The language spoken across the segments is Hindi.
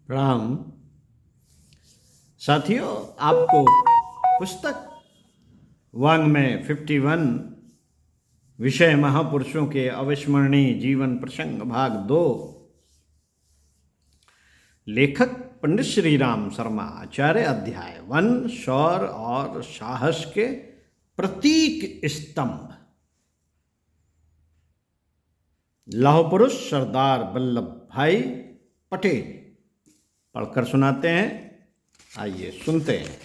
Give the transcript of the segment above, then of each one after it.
प्रणाम साथियों। आपको पुस्तक वाङ्मय 51 विषय महापुरुषों के अविस्मरणीय जीवन प्रसंग भाग 2, लेखक पंडित श्री राम शर्मा आचार्य, अध्याय 1 शौर्य और साहस के प्रतीक स्तंभ। लौह पुरुष सरदार वल्लभ भाई पटेल पढ़कर सुनाते हैं। आइए सुनते हैं।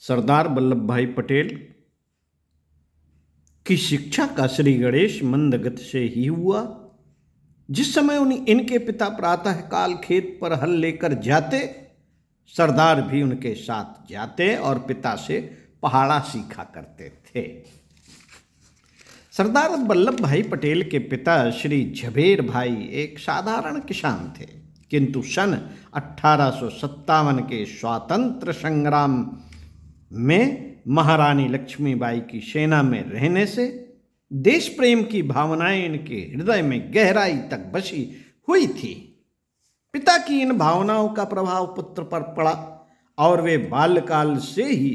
सरदार वल्लभ भाई पटेल की शिक्षा का श्री गणेश मंद गति से ही हुआ। जिस समय इनके पिता प्रातःकाल खेत पर हल लेकर जाते, सरदार भी उनके साथ जाते और पिता से पहाड़ा सीखा करते थे। सरदार वल्लभ भाई पटेल के पिता श्री झबेर भाई एक साधारण किसान थे, किंतु सन 1857 के स्वातंत्र संग्राम में महारानी लक्ष्मीबाई की सेना में रहने से देश प्रेम की भावनाएं इनके हृदय में गहराई तक बसी हुई थी। पिता की इन भावनाओं का प्रभाव पुत्र पर पड़ा और वे बाल्यकाल से ही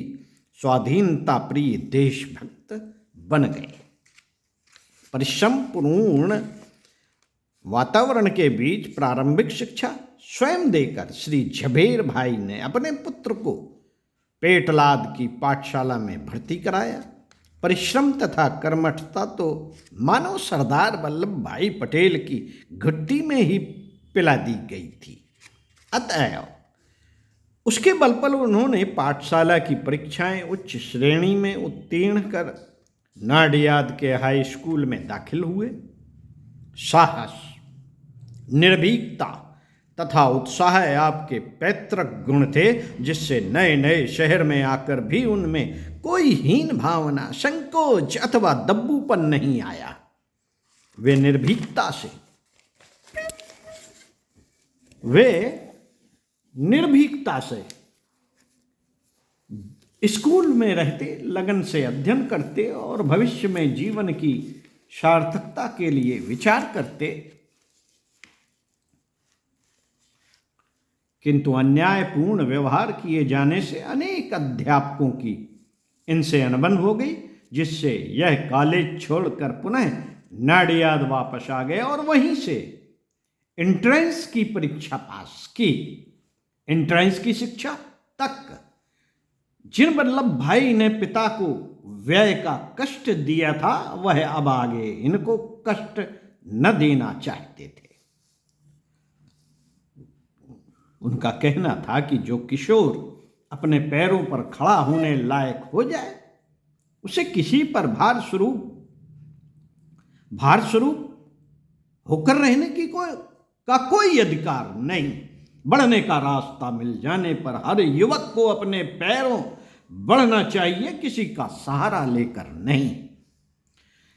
स्वाधीनता प्रिय देशभक्त बन गए। परिश्रम पूर्ण वातावरण के बीच प्रारंभिक शिक्षा स्वयं देकर श्री झबेर भाई ने अपने पुत्र को पेटलाद की पाठशाला में भर्ती कराया। परिश्रम तथा कर्मठता तो मानो सरदार वल्लभ भाई पटेल की घुट्टी में ही पिला दी गई थी। अतः उसके बल पर उन्होंने पाठशाला की परीक्षाएं उच्च श्रेणी में उत्तीर्ण कर नाडियाद के हाई स्कूल में दाखिल हुए। साहस, निर्भीकता तथा उत्साह आपके पैतृक गुण थे, जिससे नए नए शहर में आकर भी उनमें कोई हीन भावना, संकोच अथवा दब्बूपन नहीं आया। वे निर्भीकता से स्कूल में रहते, लगन से अध्ययन करते और भविष्य में जीवन की सार्थकता के लिए विचार करते, किंतु अन्यायपूर्ण व्यवहार किए जाने से अनेक अध्यापकों की इनसे अनबन हो गई, जिससे यह कॉलेज छोड़कर पुनः नाडियाद वापस आ गए और वहीं से एंट्रेंस की परीक्षा पास की। एंट्रेंस की शिक्षा तक जिन वल्लभ भाई ने पिता को व्यय का कष्ट दिया था, वह अब आगे इनको कष्ट न देना चाहते थे। उनका कहना था कि जो किशोर अपने पैरों पर खड़ा होने लायक हो जाए, उसे किसी पर भार स्वरूप होकर रहने की कोई अधिकार नहीं। बढ़ने का रास्ता मिल जाने पर हर युवक को अपने पैरों बढ़ना चाहिए, किसी का सहारा लेकर नहीं।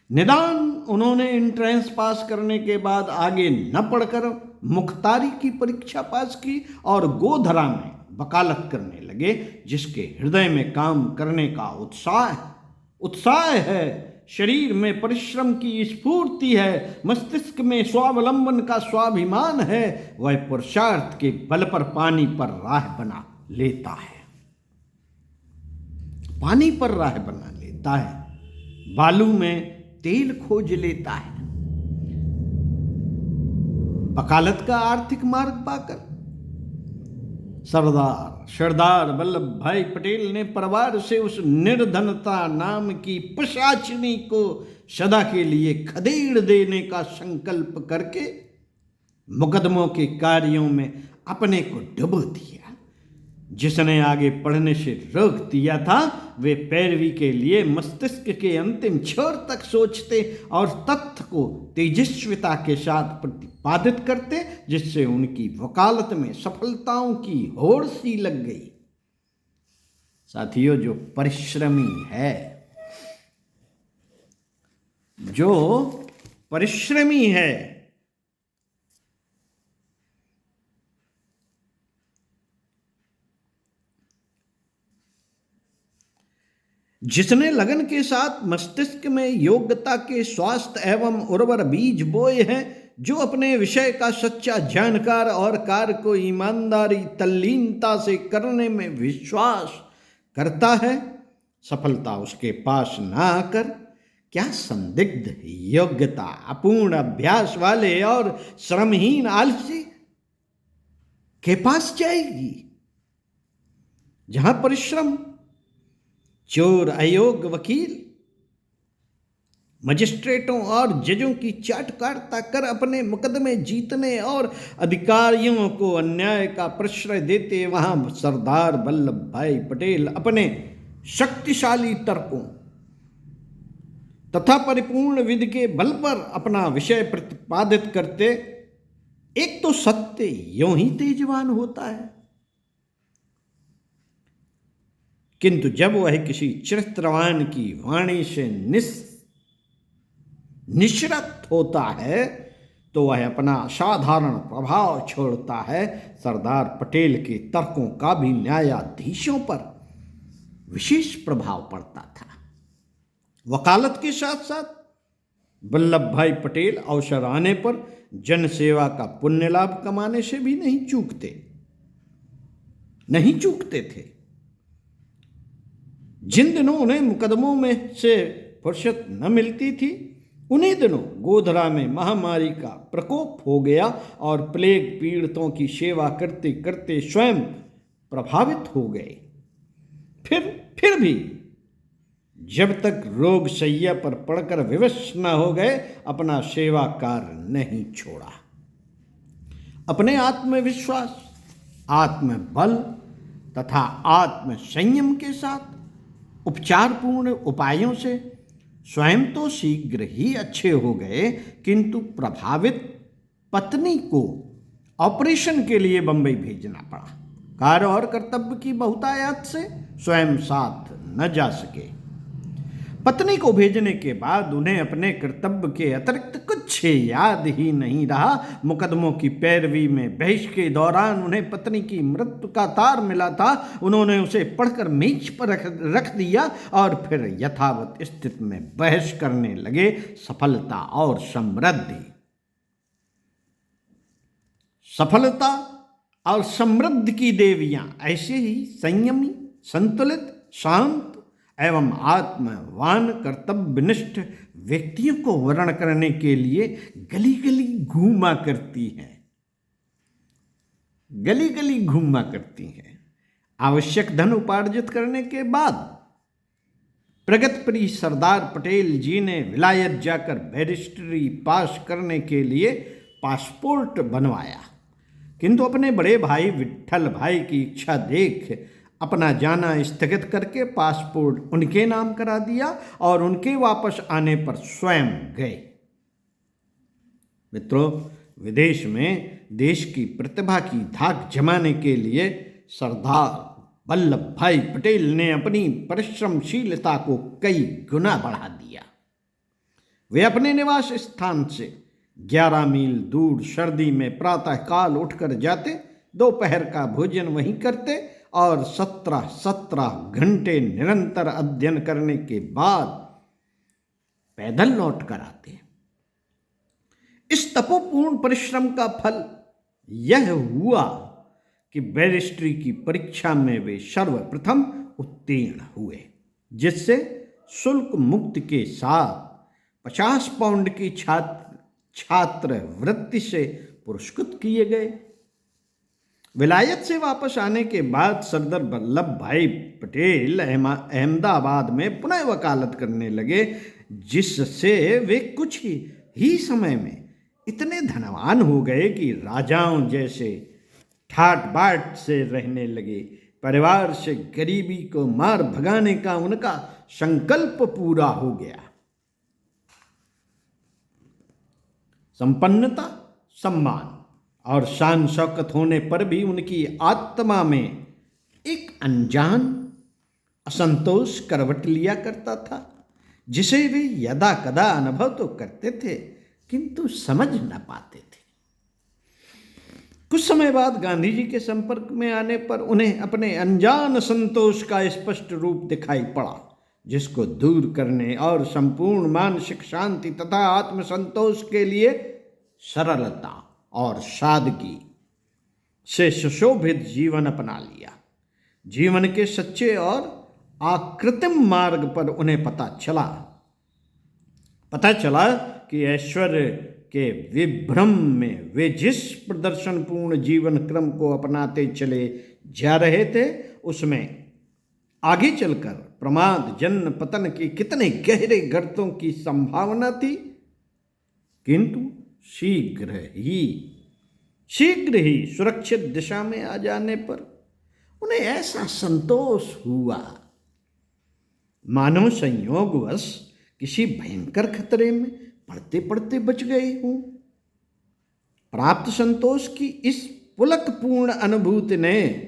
निदान उन्होंने एंट्रेंस पास करने के बाद आगे न पढ़कर मुख्तारी की परीक्षा पास की और गोधरा में वकालत करने लगे, जिसके हृदय में काम करने का उत्साह है, शरीर में परिश्रम की स्फूर्ति है, मस्तिष्क में स्वावलंबन का स्वाभिमान है। वह पुरुषार्थ के बल पर पानी पर राह बना लेता है। पानी पर राह बना लेता है, बालू में तेल खोज लेता है। वकालत का आर्थिक मार्ग पाकर सरदार वल्लभ भाई पटेल ने परिवार से उस निर्धनता नाम की पिशाचिनी को सदा के लिए खदेड़ देने का संकल्प करके मुकदमों के कार्यों में अपने को डुबो दिया। जिसने आगे पढ़ने से रोक दिया था, वे पैरवी के लिए मस्तिष्क के अंतिम छोर तक सोचते और तथ्य को तेजस्विता के साथ प्रतिपादित करते, जिससे उनकी वकालत में सफलताओं की होड़ सी लग गई। साथियों, जो परिश्रमी है जिसने लगन के साथ मस्तिष्क में योग्यता के स्वास्थ्य एवं उर्वर बीज बोए हैं, जो अपने विषय का सच्चा जानकार और कार्य को ईमानदारी तल्लीनता से करने में विश्वास करता है, सफलता उसके पास ना आकर क्या संदिग्ध योग्यता, अपूर्ण अभ्यास वाले और श्रमहीन आलसी के पास जाएगी। जहां परिश्रम चोर, अयोग्य वकील, मजिस्ट्रेटों और जजों की चाटकारिता कर अपने मुकदमे जीतने और अधिकारियों को अन्याय का प्रश्रय देते, वहां सरदार वल्लभ भाई पटेल अपने शक्तिशाली तर्कों तथा परिपूर्ण विधि के बल पर अपना विषय प्रतिपादित करते। एक तो सत्य यूं ही तेजवान होता है, किंतु जब वह किसी चरित्रवान की वाणी से निश्रित होता है तो वह अपना असाधारण प्रभाव छोड़ता है। सरदार पटेल के तर्कों का भी न्यायाधीशों पर विशेष प्रभाव पड़ता था। वकालत के साथ साथ वल्लभ भाई पटेल अवसर आने पर जनसेवा का पुण्य लाभ कमाने से भी नहीं चूकते थे। जिन दिनों उन्हें मुकदमों में से फुर्सत न मिलती थी, उन्हीं दिनों गोधरा में महामारी का प्रकोप हो गया और प्लेग पीड़ितों की सेवा करते करते स्वयं प्रभावित हो गए। फिर भी जब तक रोग शैया पर पड़कर विवश न हो गए, अपना सेवा कार्य नहीं छोड़ा। अपने आत्मविश्वास, आत्मबल तथा आत्म संयम के साथ उपचारपूर्ण उपायों से स्वयं तो शीघ्र ही अच्छे हो गए, किंतु प्रभावित पत्नी को ऑपरेशन के लिए बंबई भेजना पड़ा। कार्य और कर्तव्य की बहुतायत से स्वयं साथ न जा सके। पत्नी को भेजने के बाद उन्हें अपने कर्तव्य के अतिरिक्त कुछ याद ही नहीं रहा। मुकदमों की पैरवी में बहस के दौरान उन्हें पत्नी की मृत्यु का तार मिला था। उन्होंने उसे पढ़कर मेज पर रख दिया और फिर यथावत स्थिति में बहस करने लगे। सफलता और समृद्धि की देवियां ऐसे ही संयमी, संतुलित, शांत एवं आत्मवान कर्तव्यनिष्ठ व्यक्तियों को वर्ण करने के लिए गली गली घूमा करती हैं। आवश्यक धन उपार्जित करने के बाद प्रगतिप्रिय सरदार पटेल जी ने विलायत जाकर बैरिस्टरी पास करने के लिए पासपोर्ट बनवाया, किंतु अपने बड़े भाई विट्ठल भाई की इच्छा देख अपना जाना स्थगित करके पासपोर्ट उनके नाम करा दिया और उनके वापस आने पर स्वयं गए। मित्रों, विदेश में देश की प्रतिभा की धाक जमाने के लिए सरदार वल्लभ भाई पटेल ने अपनी परिश्रमशीलता को कई गुना बढ़ा दिया। वे अपने निवास स्थान से 11 मील दूर सर्दी में प्रातःकाल उठकर जाते, दोपहर का भोजन वहीं करते और 17 घंटे निरंतर अध्ययन करने के बाद पैदल लौट कर आते। इस तपोपूर्ण परिश्रम का फल यह हुआ कि बैरिस्ट्री की परीक्षा में वे सर्वप्रथम उत्तीर्ण हुए, जिससे शुल्क मुक्त के साथ 50 पाउंड की छात्र वृत्ति से पुरस्कृत किए गए। विलायत से वापस आने के बाद सरदार वल्लभ भाई पटेल अहमदाबाद में पुनः वकालत करने लगे, जिससे वे कुछ ही समय में इतने धनवान हो गए कि राजाओं जैसे ठाट बाट से रहने लगे। परिवार से गरीबी को मार भगाने का उनका संकल्प पूरा हो गया। संपन्नता, सम्मान और शान शौकत होने पर भी उनकी आत्मा में एक अनजान असंतोष करवट लिया करता था, जिसे वे यदा कदा अनुभव तो करते थे किंतु समझ न पाते थे। कुछ समय बाद गांधी जी के संपर्क में आने पर उन्हें अपने अनजान असंतोष का स्पष्ट रूप दिखाई पड़ा, जिसको दूर करने और संपूर्ण मानसिक शांति तथा आत्मसंतोष के लिए सरलता और सादगी से सुशोभित जीवन अपना लिया। जीवन के सच्चे और आकृतिम मार्ग पर उन्हें पता चला कि ऐश्वर्य के विभ्रम में वे जिस प्रदर्शनपूर्ण जीवन क्रम को अपनाते चले जा रहे थे, उसमें आगे चलकर प्रमाद, जन्म, पतन की कितने गहरे गर्तों की संभावना थी। किंतु शीघ्र ही सुरक्षित दिशा में आ जाने पर उन्हें ऐसा संतोष हुआ मानो संयोगवश किसी भयंकर खतरे में पड़ते पड़ते बच गए हों। प्राप्त संतोष की इस पुलकपूर्ण अनुभूति ने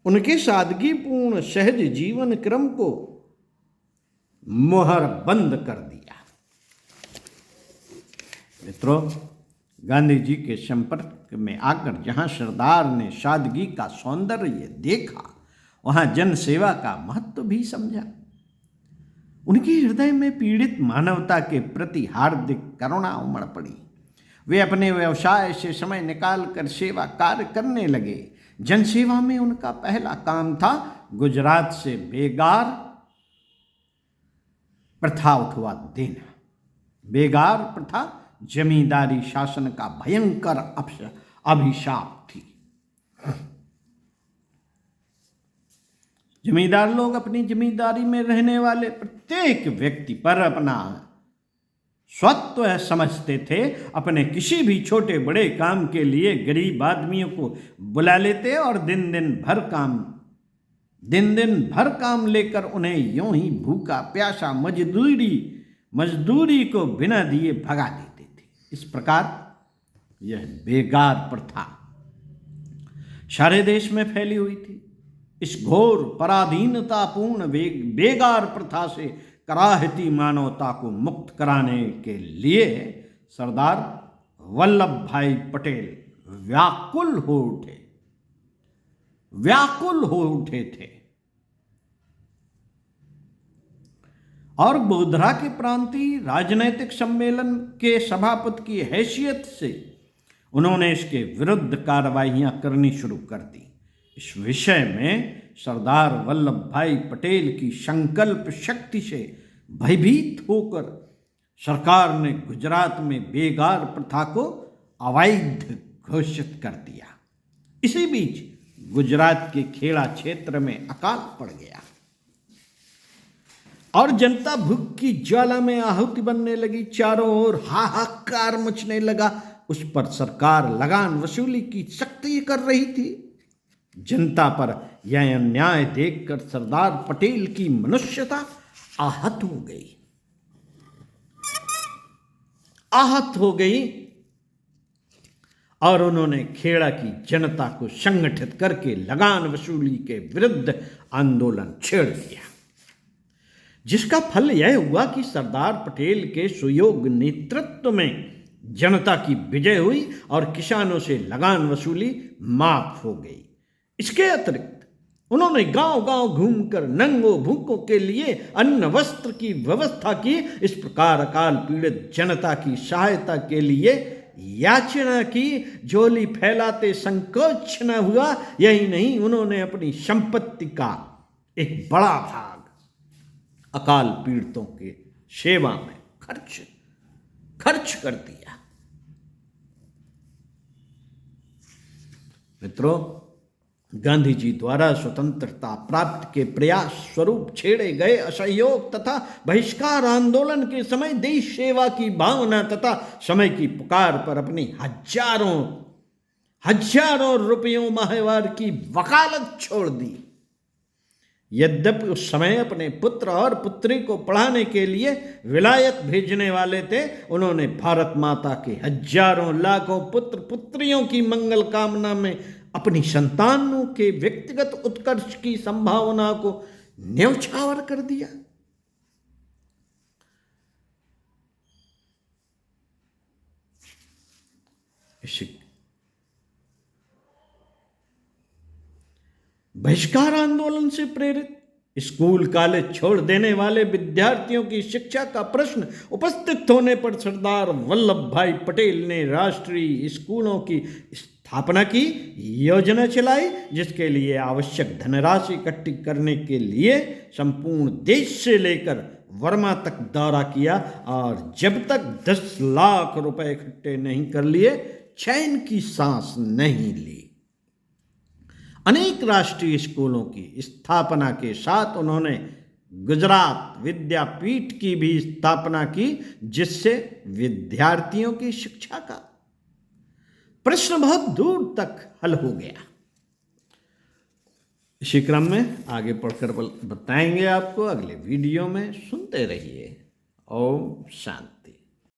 उनके सादगीपूर्ण सहज जीवन क्रम को मोहर बंद कर दिया। मित्रों, गांधी जी के संपर्क में आकर जहां सरदार ने सादगी का सौंदर्य देखा, वहां जन सेवा का महत्व भी समझा। उनके हृदय में पीड़ित मानवता के प्रति हार्दिक करुणा उमड़ पड़ी। वे अपने व्यवसाय से समय निकालकर सेवा कार्य करने लगे। जनसेवा में उनका पहला काम था गुजरात से बेगार प्रथा उठवा देना। बेगार प्रथा जमींदारी शासन का भयंकर अभिशाप थी। जमींदार लोग अपनी जमींदारी में रहने वाले प्रत्येक व्यक्ति पर अपना स्वत्व समझते थे। अपने किसी भी छोटे बड़े काम के लिए गरीब आदमियों को बुला लेते और दिन दिन भर काम लेकर उन्हें यूं ही भूखा प्यासा मजदूरी को बिना दिए भगा देते थे। इस प्रकार यह बेगार प्रथा सारे देश में फैली हुई थी। इस घोर पराधीनतापूर्ण बेगार प्रथा से कराहती मानवता को मुक्त कराने के लिए सरदार वल्लभ भाई पटेल व्याकुल हो उठे थे और गोधरा के प्रांतीय राजनैतिक सम्मेलन के सभापति की हैसियत से उन्होंने इसके विरुद्ध कार्रवाइयां करनी शुरू कर दी। इस विषय में सरदार वल्लभ भाई पटेल की संकल्प शक्ति से भयभीत होकर सरकार ने गुजरात में बेगार प्रथा को अवैध घोषित कर दिया। इसी बीच गुजरात के खेड़ा क्षेत्र में अकाल पड़ गया और जनता भूख की ज्वाला में आहुति बनने लगी। चारों ओर हाहाकार मचने लगा। उस पर सरकार लगान वसूली की सख्ती कर रही थी। जनता पर यह अन्याय देखकर सरदार पटेल की मनुष्यता आहत हो गई और उन्होंने खेड़ा की जनता को संगठित करके लगान वसूली के विरुद्ध आंदोलन छेड़ दिया, जिसका फल यह हुआ कि सरदार पटेल के सुयोग्य नेतृत्व में जनता की विजय हुई और किसानों से लगान वसूली माफ हो गई। इसके अतिरिक्त उन्होंने गांव-गांव घूमकर नंगों भूखों के लिए अन्न वस्त्र की व्यवस्था की। इस प्रकार अकाल पीड़ित जनता की सहायता के लिए याचना की। झोली फैलाते संकोच न हुआ। यही नहीं, उन्होंने अपनी संपत्ति का एक बड़ा भाग अकाल पीड़ितों के सेवा में खर्च कर दिया। मित्रों, गांधी जी द्वारा स्वतंत्रता प्राप्ति के प्रयास स्वरूप छेड़े गए असहयोग तथा बहिष्कार आंदोलन के समय देश सेवा की भावना तथा समय की पुकार पर अपनी हजारों रुपयों माहवार की वकालत छोड़ दी। यद्यपि उस समय अपने पुत्र और पुत्री को पढ़ाने के लिए विलायत भेजने वाले थे, उन्होंने भारत माता के हजारों लाखों पुत्र पुत्रियों की मंगल कामना में अपनी संतानों के व्यक्तिगत उत्कर्ष की संभावना को न्यौछावर कर दिया। बहिष्कार आंदोलन से प्रेरित स्कूल कॉलेज छोड़ देने वाले विद्यार्थियों की शिक्षा का प्रश्न उपस्थित होने पर सरदार वल्लभ भाई पटेल ने राष्ट्रीय स्कूलों की स्थापना की योजना चलाई, जिसके लिए आवश्यक धनराशि इकट्ठी करने के लिए संपूर्ण देश से लेकर वर्मा तक दौरा किया और जब तक 10 लाख रुपए इकट्ठे नहीं कर लिए चैन की सांस नहीं ली। अनेक राष्ट्रीय स्कूलों की स्थापना के साथ उन्होंने गुजरात विद्यापीठ की भी स्थापना की, जिससे विद्यार्थियों की शिक्षा का प्रश्न बहुत दूर तक हल हो गया। इसी क्रम में आगे पढ़कर बताएंगे आपको अगले वीडियो में। सुनते रहिए। ओम शांति।